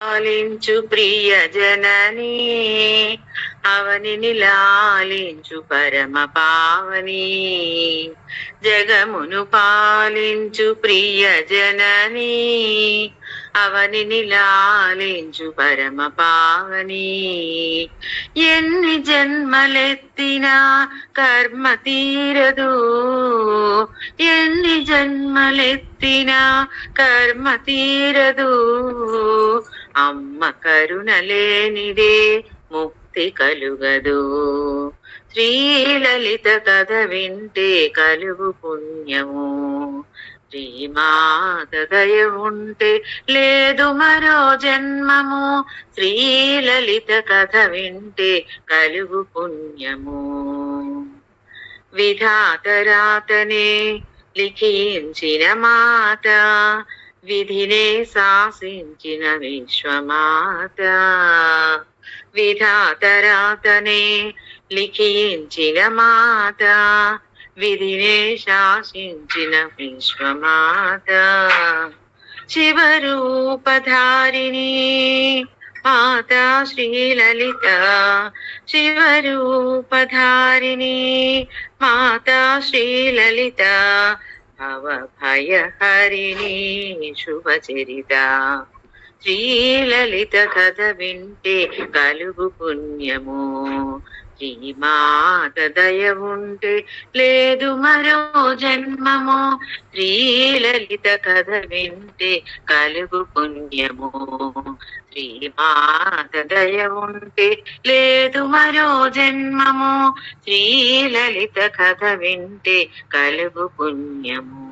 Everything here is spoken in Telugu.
లాలించు ప్రియ జననీ అవనిని లాలించు పరమ పావని జగమును పాలించు ప్రియ జననీ అవనిని లాలించు పరమ పావని ఎన్ని జన్మలెత్తినా కర్మ తీరదు ఎన్ని జన్మలెత్తినా కర్మ తీరదు అమ్మ కరుణ లేనిదే ముక్తి కలుగదు శ్రీలలిత కథ వింటే కలుగు పుణ్యము శ్రీమాత దయ ఉంటే లేదు మరో జన్మము శ్రీలలిత కథ వింటే కలుగు పుణ్యము విధాత రాతనే లిఖించిన మాత విధినే శాసించిన విశ్వమాత విధాత రాతనే లిఖించిన మాత విధినే శాసించిన విశ్వమాత శివరూపధారిణి మాతా శ్రీలలిత శివరూపధారిణి మాతా శ్రీలలిత భవ భయహరిణి శుభచరిత శ్రీలలిత కథ వింటే కలుగు పుణ్యము శ్రీమాత దయ ఉంటే లేదు మరో జన్మము శ్రీలలిత కథ వింటే కలుగు పుణ్యము శ్రీమాత దయ ఉంటే లేదు మరో జన్మము శ్రీలలిత కథ వింటే కలుగు పుణ్యము